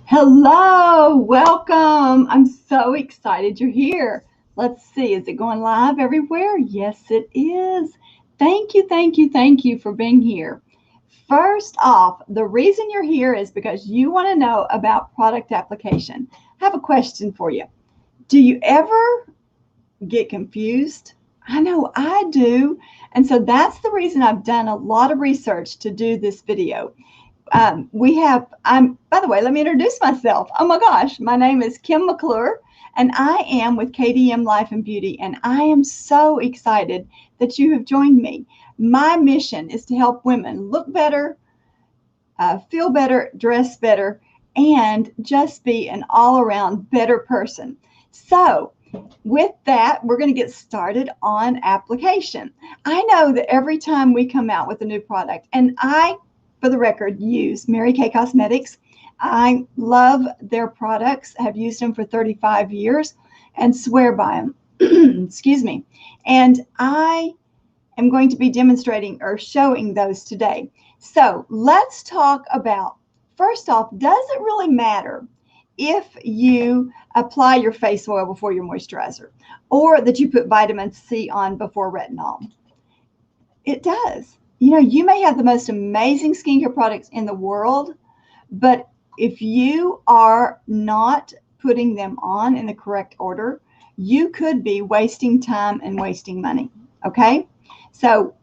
Hello, welcome. I'm so excited you're here. Let's see, is it going live everywhere? Yes, it is. Thank you for being here. First off, the reason you're here is because you want to know about product application. I have a question for you. Do you ever get confused? I know I do. And so that's the reason I've done a lot of research to do this video. By the way, let me introduce myself. Oh my gosh, my name is Kim McClure, and I am with KDM Life and Beauty, and I am so excited that you have joined me. My mission is to help women look better, feel better, dress better, and just be an all-around better person. So, with that, we're going to get started on application. I know that every time we come out with a new product, and for the record, use Mary Kay Cosmetics. I love their products. I have used them for 35 years and swear by them. Excuse me. And I am going to be demonstrating or showing those today. So let's talk about, first off, does it really matter if you apply your face oil before your moisturizer or that you put vitamin C on before retinol? It does. You know, you may have the most amazing skincare products in the world, but if you are not putting them on in the correct order, you could be wasting time and wasting money. Okay? So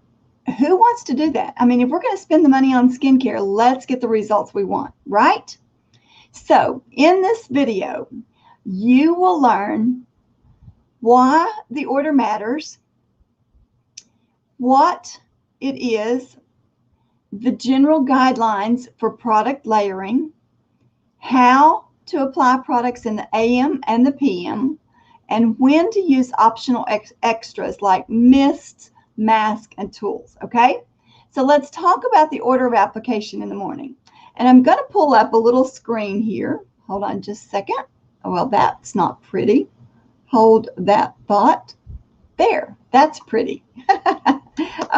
who wants to do that? I mean, if we're going to spend the money on skincare, let's get the results we want, right? So in this video, you will learn why the order matters, what it is, the general guidelines for product layering, how to apply products in the AM and the PM, and when to use optional extras like mists, masks, and tools, okay? So let's talk about the order of application in the morning. And I'm going to pull up a little screen here. Hold on just a second. Oh, well, that's not pretty. Hold that thought. There, that's pretty.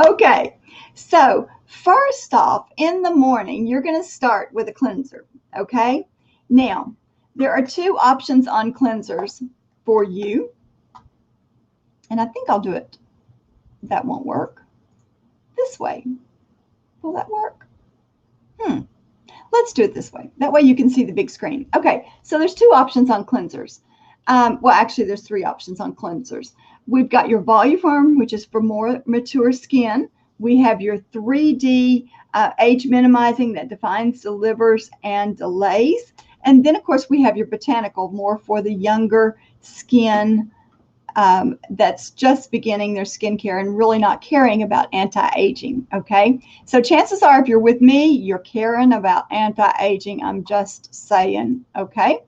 Okay, so first off, in the morning, you're going to start with a cleanser, okay? Now, there are two options on cleansers for you, and I think I'll do it. That won't work. This way. Will that work? Let's do it this way. That way you can see the big screen. Okay, so there's two options on cleansers. Well, actually, there's three options on cleansers. We've got your Voluform, which is for more mature skin. We have your 3D age minimizing that defines, delivers, and delays. And then, of course, we have your Botanical, more for the younger skin that's just beginning their skincare and really not caring about anti-aging, okay? So chances are, if you're with me, you're caring about anti-aging. I'm just saying, okay?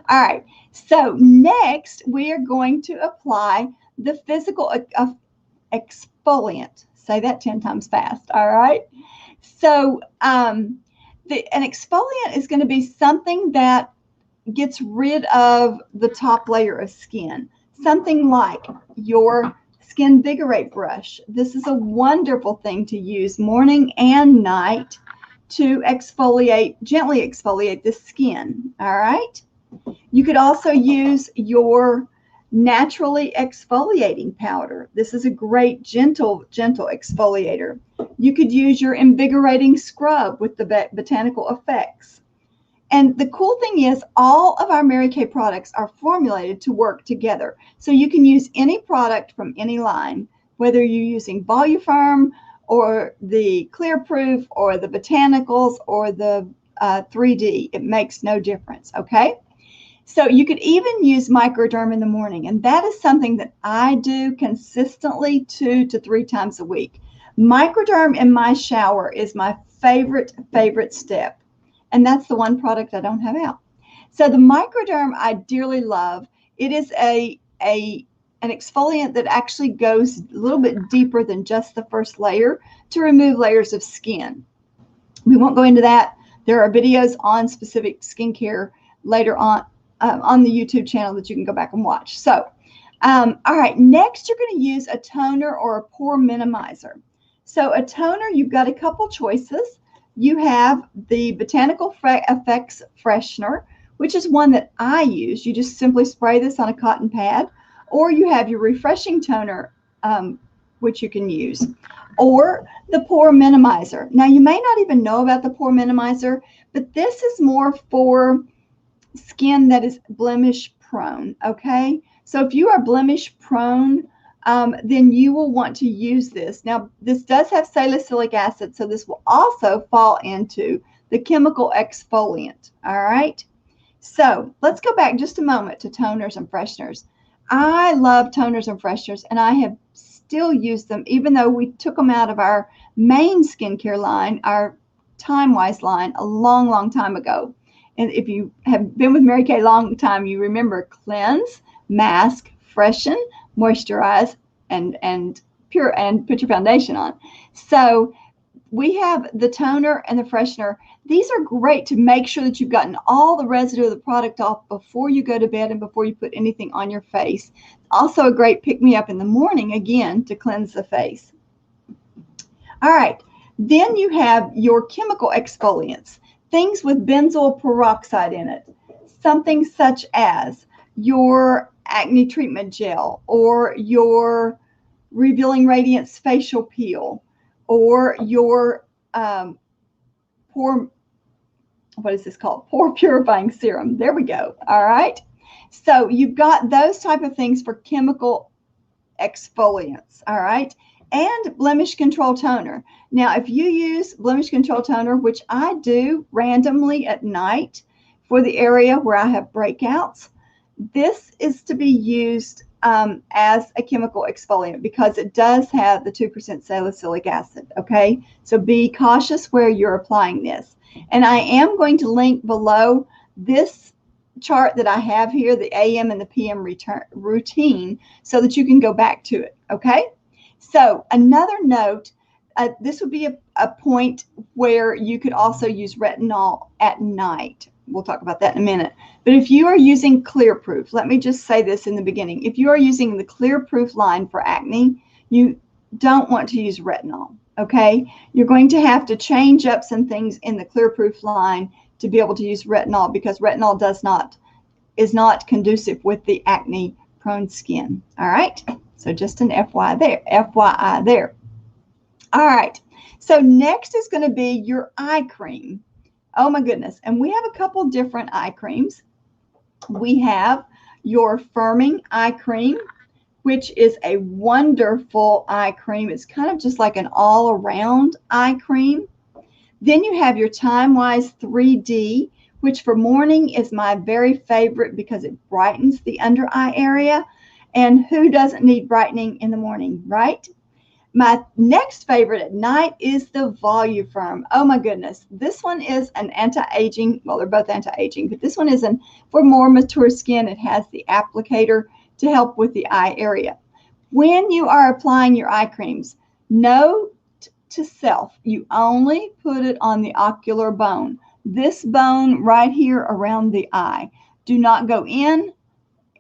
All right, so next we are going to apply the physical exfoliant. Say that 10 times fast, all right? So an exfoliant is going to be something that gets rid of the top layer of skin. Something like your Skinvigorate brush. This is a wonderful thing to use morning and night to exfoliate, gently exfoliate the skin, all right? You could also use your naturally exfoliating powder. This is a great gentle exfoliator. You could use your invigorating scrub with the botanical effects. And the cool thing is all of our Mary Kay products are formulated to work together. So you can use any product from any line, whether you're using Voluform or the Clear Proof or the Botanicals or the 3D. It makes no difference, okay? So you could even use Microderm in the morning, and that is something that I do consistently 2 to 3 times a week. Microderm in my shower is my favorite step, and that's the one product I don't have out. So the Microderm I dearly love. It is an exfoliant that actually goes a little bit deeper than just the first layer to remove layers of skin. We won't go into that. There are videos on specific skincare later on the YouTube channel that you can go back and watch. So, all right, next you're going to use a toner or a pore minimizer. So a toner, you've got a couple choices. you have the Botanical Effects Freshener, which is one that I use. You just simply spray this on a cotton pad, or you have your refreshing toner, which you can use, or the Pore Minimizer. Now, you may not even know about the Pore Minimizer, but this is more for skin that is blemish prone, okay? So if you are blemish prone, then you will want to use this. Now, this does have salicylic acid, so this will also fall into the chemical exfoliant, all right? So let's go back just a moment to toners and fresheners. I love toners and fresheners, and I have still used them, even though we took them out of our main skincare line, our Time-Wise line, a long, long time ago. And if you have been with Mary Kay a long time, you remember cleanse, mask, freshen, moisturize, and pure, and put your foundation on. So we have the toner and the freshener. These are great to make sure that you've gotten all the residue of the product off before you go to bed and before you put anything on your face. Also a great pick-me-up in the morning, again, to cleanse the face. All right, then you have your chemical exfoliants, things with benzoyl peroxide in it, something such as your acne treatment gel, or your Revealing Radiance facial peel, or your pore, what is this called? Pore purifying serum. There we go. All right. So you've got those type of things for chemical exfoliants. All right. And blemish control toner. Now, if you use blemish control toner, which I do randomly at night for the area where I have breakouts, this is to be used as a chemical exfoliant because it does have the 2% salicylic acid, okay? So be cautious where you're applying this. And I am going to link below this chart that I have here, the AM and the PM routine, so that you can go back to it, okay? So another note, this would be a point where you could also use retinol at night. We'll talk about that in a minute. But if you are using Clearproof, let me just say this in the beginning. If you are using the Clearproof line for acne, you don't want to use retinol, okay? You're going to have to change up some things in the Clearproof line to be able to use retinol, because retinol is not conducive with the acne-prone skin, all right? So just an FYI there. All right, so next is going to be your eye cream. Oh my goodness. And we have a couple different eye creams. We have your firming eye cream, which is a wonderful eye cream. It's kind of just like an all-around eye cream. Then you have your Time-Wise 3D, which for morning is my very favorite because it brightens the under eye area. And who doesn't need brightening in the morning, right? My next favorite at night is the Volufirm. Oh my goodness. This one is an anti-aging, well, they're both anti-aging, but this one is for more mature skin. It has the applicator to help with the eye area. When you are applying your eye creams, note to self, you only put it on the ocular bone. This bone right here around the eye. Do not go in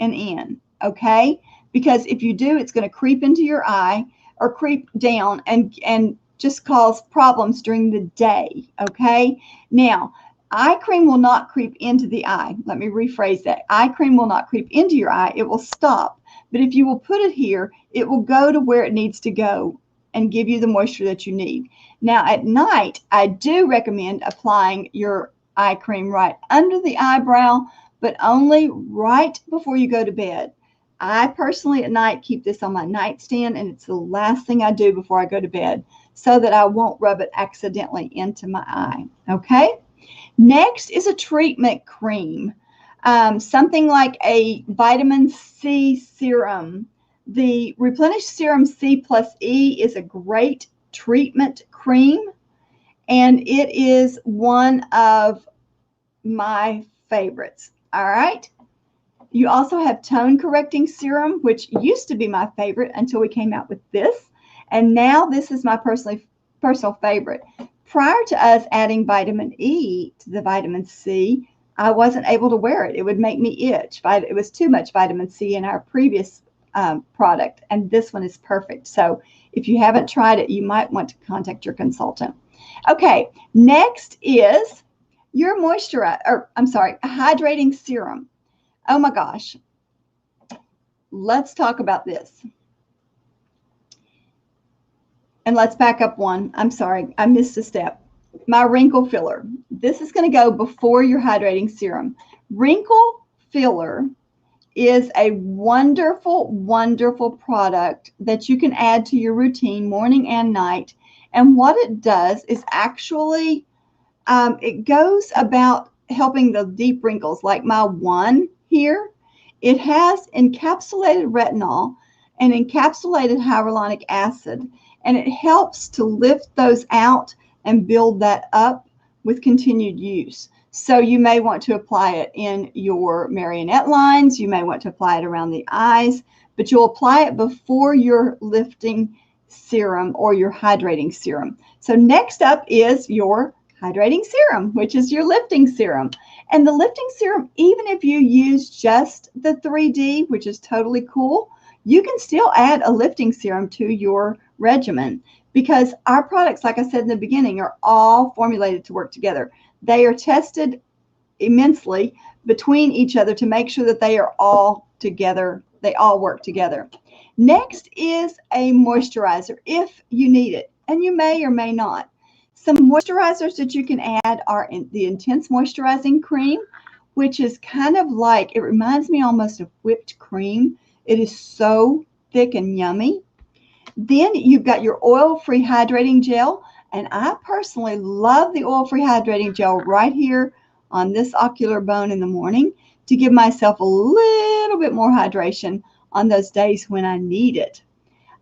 and in, okay? Because if you do, it's going to creep into your eye or creep down and just cause problems during the day, okay? Now, eye cream will not creep into the eye. Let me rephrase that. Eye cream will not creep into your eye. It will stop. But if you will put it here, it will go to where it needs to go and give you the moisture that you need. Now, at night, I do recommend applying your eye cream right under the eyebrow, but only right before you go to bed. I personally at night keep this on my nightstand, and it's the last thing I do before I go to bed so that I won't rub it accidentally into my eye, okay? Next is a treatment cream, something like a vitamin C serum. The Replenish Serum C+E is a great treatment cream, and it is one of my favorites, all right? You also have Tone Correcting Serum, which used to be my favorite until we came out with this. And now this is my personal favorite. Prior to us adding vitamin E to the vitamin C, I wasn't able to wear it. It would make me itch. It was too much vitamin C in our previous product, and this one is perfect. So if you haven't tried it, you might want to contact your consultant. Okay, next is your moisturizer, or I'm sorry, a hydrating serum. Oh my gosh. Let's talk about this. And let's back up one. I'm sorry, I missed a step. My wrinkle filler. This is going to go before your hydrating serum. Wrinkle filler is a wonderful, wonderful product that you can add to your routine morning and night. And what it does is actually, it goes about helping the deep wrinkles, like my one here. It has encapsulated retinol and encapsulated hyaluronic acid, and it helps to lift those out and build that up with continued use. So you may want to apply it in your marionette lines. You may want to apply it around the eyes, but you'll apply it before your lifting serum or your hydrating serum. So next up is your hydrating serum, which is your lifting serum. And the lifting serum, even if you use just the 3D, which is totally cool, you can still add a lifting serum to your regimen, because our products, like I said in the beginning, are all formulated to work together. They are tested immensely between each other to make sure that they are all together. They all work together. Next is a moisturizer if you need it, and you may or may not. Some moisturizers that you can add are the Intense Moisturizing Cream, which is kind of like, it reminds me almost of whipped cream. It is so thick and yummy. Then you've got your oil-free hydrating gel, and I personally love the oil-free hydrating gel right here on this ocular bone in the morning to give myself a little bit more hydration on those days when I need it.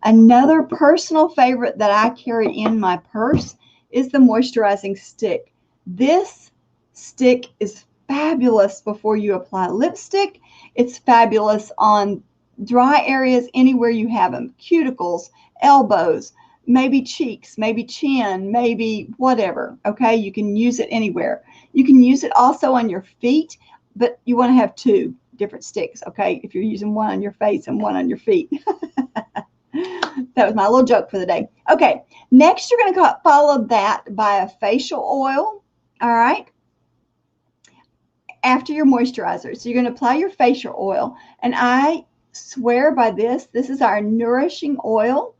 Another personal favorite that I carry in my purse is the Moisturizing Stick. This stick is fabulous before you apply lipstick. It's fabulous on dry areas anywhere you have them, cuticles, elbows, maybe cheeks, maybe chin, maybe whatever, okay? You can use it anywhere. You can use it also on your feet, but you want to have two different sticks, okay? If you're using one on your face and one on your feet. That was my little joke for the day. Okay, next you're going to follow that by a facial oil, all right? After your moisturizer. So you're going to apply your facial oil, and I swear by this. This is our Nourishing Oil,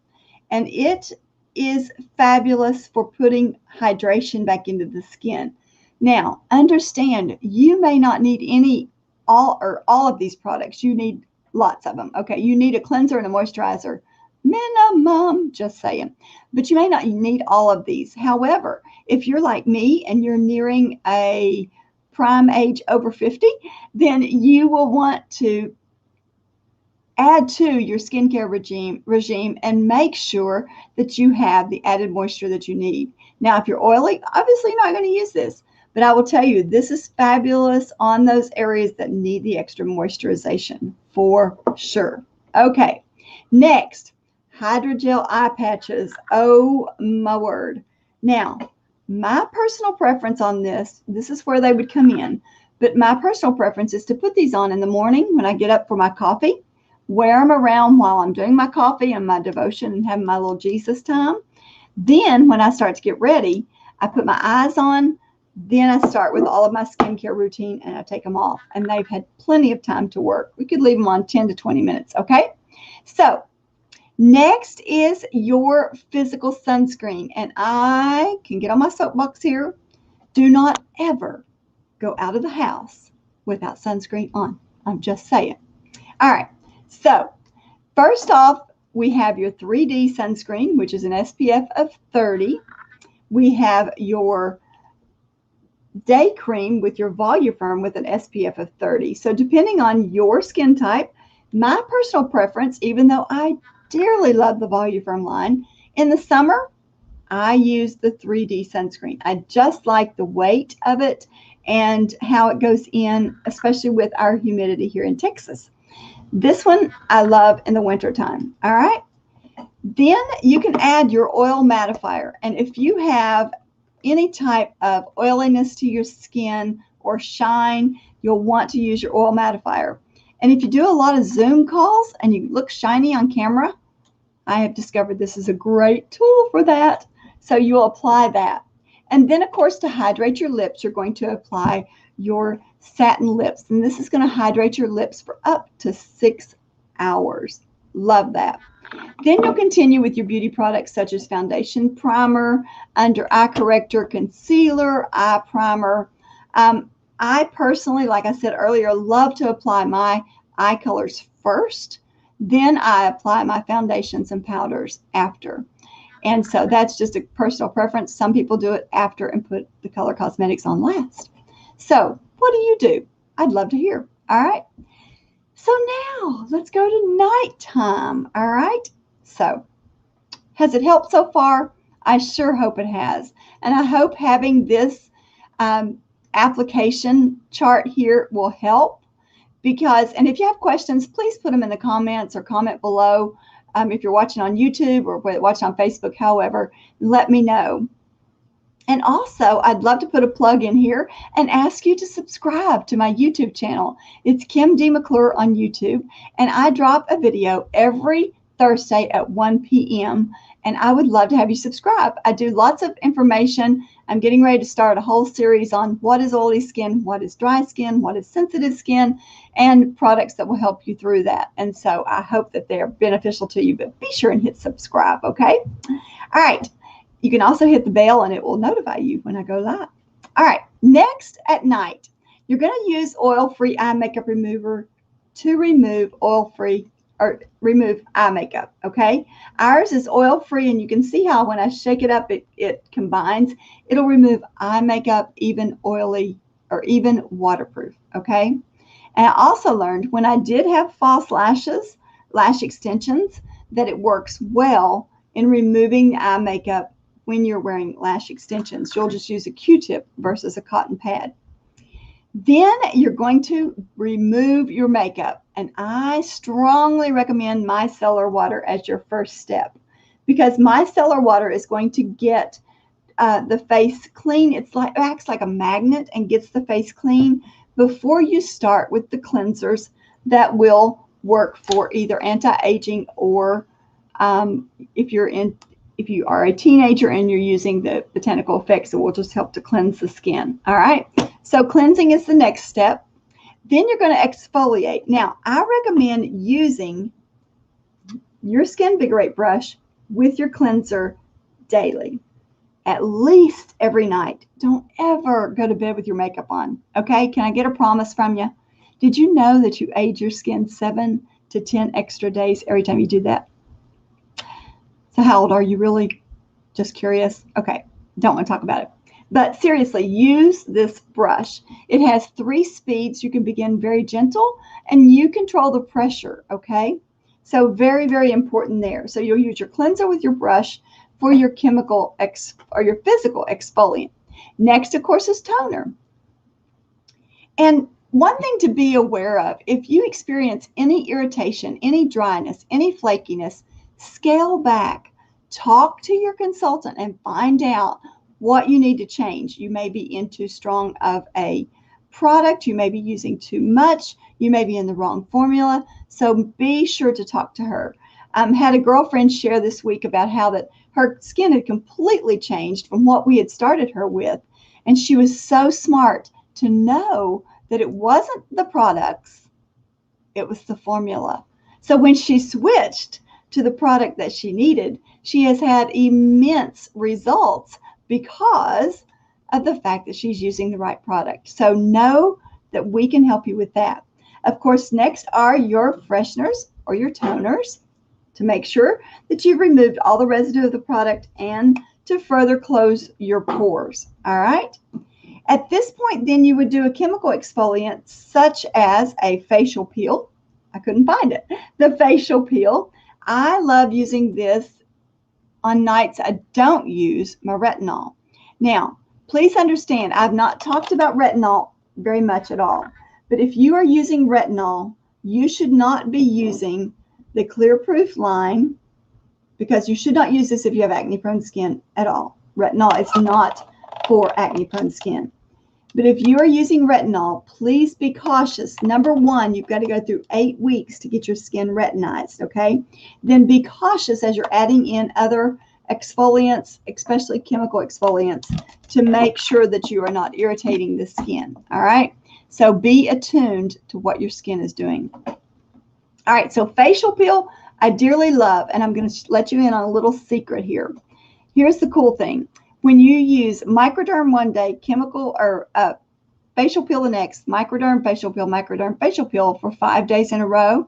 and it is fabulous for putting hydration back into the skin. Now, understand, you may not need all of these products. You need lots of them. Okay, you need a cleanser and a moisturizer minimum, just saying. But you may not need all of these. However, if you're like me and you're nearing a prime age over 50, then you will want to add to your skincare regime and make sure that you have the added moisture that you need. Now, if you're oily, obviously you're not going to use this, but I will tell you, this is fabulous on those areas that need the extra moisturization for sure. Okay, next, Hydrogel Eye Patches. Oh my word. Now, my personal preference on this is where they would come in, but my personal preference is to put these on in the morning when I get up for my coffee, wear them around while I'm doing my coffee and my devotion and having my little Jesus time. Then when I start to get ready, I put my eyes on, then I start with all of my skincare routine and I take them off, and they've had plenty of time to work. We could leave them on 10 to 20 minutes, okay? So next is your physical sunscreen, and I can get on my soapbox here. Do not ever go out of the house without sunscreen on. I'm just saying. All right, so first off, we have your 3D sunscreen, which is an SPF of 30. We have your day cream with your Voluform with an SPF of 30. So depending on your skin type, my personal preference, even though I dearly love the Voluform line, in the summer, I use the 3D sunscreen. I just like the weight of it and how it goes in, especially with our humidity here in Texas. This one I love in the wintertime, all right? Then you can add your oil mattifier. And if you have any type of oiliness to your skin or shine, you'll want to use your oil mattifier. And if you do a lot of Zoom calls and you look shiny on camera, I have discovered this is a great tool for that. So you'll apply that. And then, of course, to hydrate your lips, you're going to apply your satin lips. And this is going to hydrate your lips for up to 6 hours. Love that. Then you'll continue with your beauty products such as foundation, primer, under eye corrector, concealer, eye primer. I personally, like I said earlier, love to apply my eye colors first. Then I apply my foundations and powders after. And so that's just a personal preference. Some people do it after and put the color cosmetics on last. So what do you do? I'd love to hear. All right. So now let's go to nighttime. All right. So has it helped so far? I sure hope it has. And I hope having this application chart here will help, because, and if you have questions, please put them in the comments or comment below. If you're watching on YouTube or watching on Facebook, however, let me know. And also, I'd love to put a plug in here and ask you to subscribe to my YouTube channel. It's Kim D. McClure on YouTube, and I drop a video every Thursday at 1 p.m., and I would love to have you subscribe. I do lots of information. I'm getting ready to start a whole series on what is oily skin, what is dry skin, what is sensitive skin, and products that will help you through that. And so I hope that they're beneficial to you, but be sure and hit subscribe, okay? All right. You can also hit the bell and it will notify you when I go live. All right. Next, at night, you're going to use oil-free eye makeup remover to remove oil-free or remove eye makeup, okay? Ours is oil-free, and you can see how when I shake it up, it combines. It'll remove eye makeup, even oily or even waterproof, okay? And I also learned when I did have false lashes, lash extensions, that it works well in removing the eye makeup when you're wearing lash extensions. You'll just use a Q-tip versus a cotton pad. Then you're going to remove your makeup, and I strongly recommend micellar water as your first step, because micellar water is going to get the face clean. It acts like a magnet and gets the face clean before you start with the cleansers that will work for either anti-aging or if you are a teenager and you're using the botanical effects, it will just help to cleanse the skin. All right. So cleansing is the next step. Then you're going to exfoliate. Now, I recommend using your Skinvigorate brush with your cleanser daily, at least every night. Don't ever go to bed with your makeup on. Okay. Can I get a promise from you? Did you know that you age your skin 7 to 10 extra days every time you do that? So how old are you really? Just curious? Okay, don't want to talk about it. But seriously, use this brush. It has 3 speeds. You can begin very gentle, and you control the pressure, okay? So very, very important there. So you'll use your cleanser with your brush for your chemical or your physical exfoliant. Next, of course, is toner. And one thing to be aware of, if you experience any irritation, any dryness, any flakiness, scale back. Talk to your consultant and find out what you need to change. You may be in too strong of a product. You may be using too much. You may be in the wrong formula. So be sure to talk to her. Had a girlfriend share this week about how that her skin had completely changed from what we had started her with. And she was so smart to know that it wasn't the products, it was the formula. So when she switched to the product that she needed, she has had immense results because of the fact that she's using the right product. So know that we can help you with that. Of course, next are your fresheners or your toners to make sure that you've removed all the residue of the product and to further close your pores. All right. At this point, then you would do a chemical exfoliant such as a facial peel. I couldn't find it. The facial peel. I love using this on nights I don't use my retinol. Now, please understand, I've not talked about retinol very much at all. But if you are using retinol, you should not be using the clear proof line, because you should not use this if you have acne-prone skin at all. Retinol is not for acne-prone skin. But if you are using retinol, please be cautious. Number one, you've got to go through 8 weeks to get your skin retinized, okay? Then be cautious as you're adding in other exfoliants, especially chemical exfoliants, to make sure that you are not irritating the skin. All right. So be attuned to what your skin is doing. All right. So facial peel, I dearly love, and I'm going to let you in on a little secret here. Here's the cool thing. When you use Microderm one day, chemical or facial peel the next, Microderm, facial peel for 5 days in a row,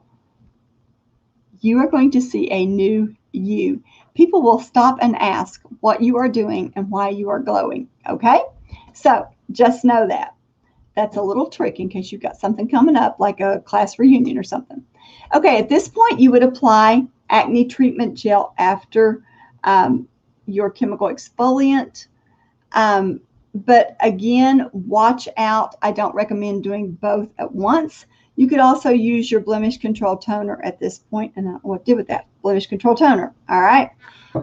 you are going to see a new you. People will stop and ask what you are doing and why you are glowing. Okay? So just know that. That's a little trick in case you've got something coming up, like a class reunion or something. Okay, at this point, you would apply acne treatment gel after your chemical exfoliant. But again, watch out. I don't recommend doing both at once. You could also use your blemish control toner at this point. And I don't know what to do with that blemish control toner. All right.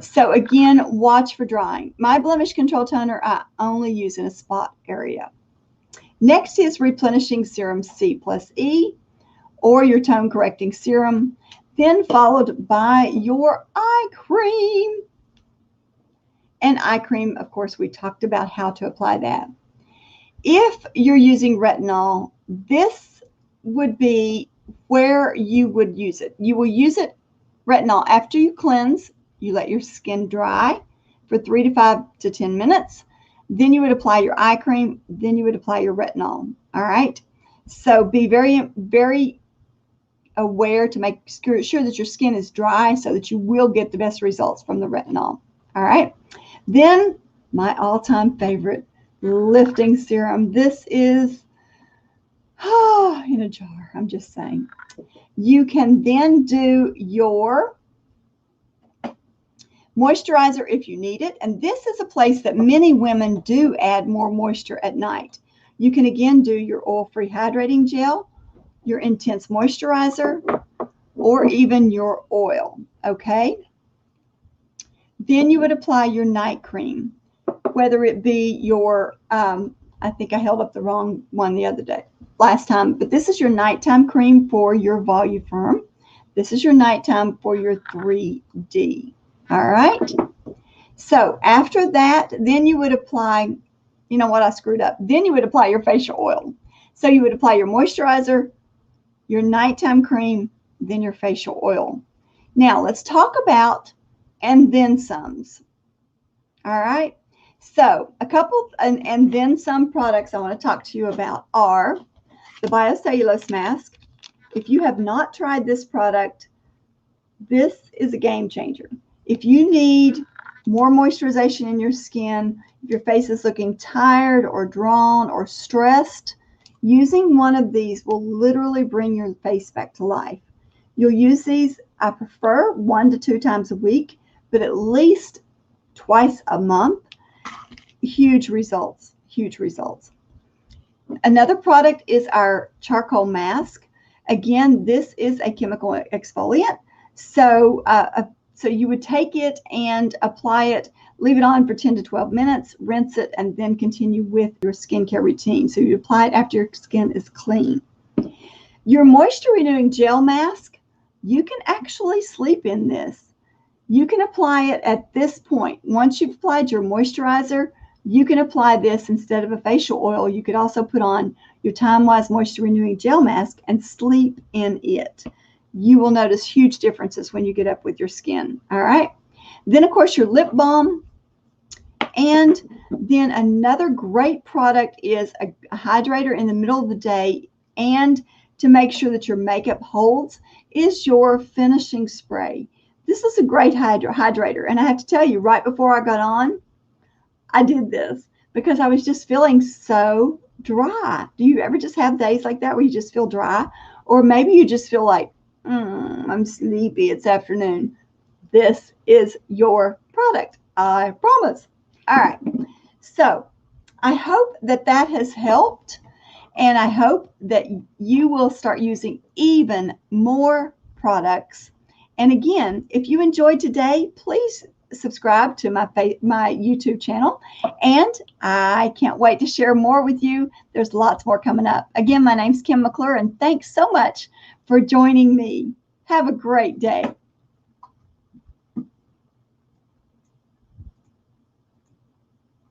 So again, watch for drying. My blemish control toner, I only use in a spot area. Next is Replenishing Serum C+E, or your tone correcting serum, then followed by your eye cream. And eye cream, of course, we talked about how to apply that. If you're using retinol, this would be where you would use it. You will use it, retinol, after you cleanse. You let your skin dry for 3 to 5 to 10 minutes. Then you would apply your eye cream. Then you would apply your retinol. All right. So be very, very aware to make sure that your skin is dry so that you will get the best results from the retinol. All right. Then my all-time favorite, lifting serum. This is in a jar. I'm just saying. You can then do your moisturizer if you need it. And this is a place that many women do add more moisture at night. You can again do your oil-free hydrating gel, your intense moisturizer, or even your oil. Okay. Then you would apply your night cream, whether it be your, I think I held up the wrong one the other day, last time, but this is your nighttime cream for your Voluform. This is your nighttime for your 3D. All right. So after that, then you would apply, you know what, I screwed up. Then you would apply your facial oil. So you would apply your moisturizer, your nighttime cream, then your facial oil. Now let's talk about and then somes. All right. So a couple and then some products I want to talk to you about are the Biocellulose Mask. If you have not tried this product, this is a game changer. If you need more moisturization in your skin, if your face is looking tired or drawn or stressed, using one of these will literally bring your face back to life. You'll use these, I prefer 1 to 2 times a week, but at least twice a month. Huge results, huge results. Another product is our charcoal mask. Again, this is a chemical exfoliant. So, so you would take it and apply it, leave it on for 10 to 12 minutes, rinse it, and then continue with your skincare routine. So you apply it after your skin is clean. Your moisture renewing gel mask, you can actually sleep in this. You can apply it at this point. Once you've applied your moisturizer, you can apply this instead of a facial oil. You could also put on your Time-Wise Moisture Renewing Gel Mask and sleep in it. You will notice huge differences when you get up with your skin. All right. Then, of course, your lip balm. And then another great product is a hydrator in the middle of the day, and to make sure that your makeup holds, is your finishing spray. This is a great hydrator. And I have to tell you, right before I got on, I did this because I was just feeling so dry. Do you ever just have days like that where you just feel dry? Or maybe you just feel like, I'm sleepy, it's afternoon. This is your product, I promise. All right. So I hope that that has helped. And I hope that you will start using even more products. And again, if you enjoyed today, please subscribe to my YouTube channel. And I can't wait to share more with you. There's lots more coming up. Again, my name's Kim McClure, and thanks so much for joining me. Have a great day.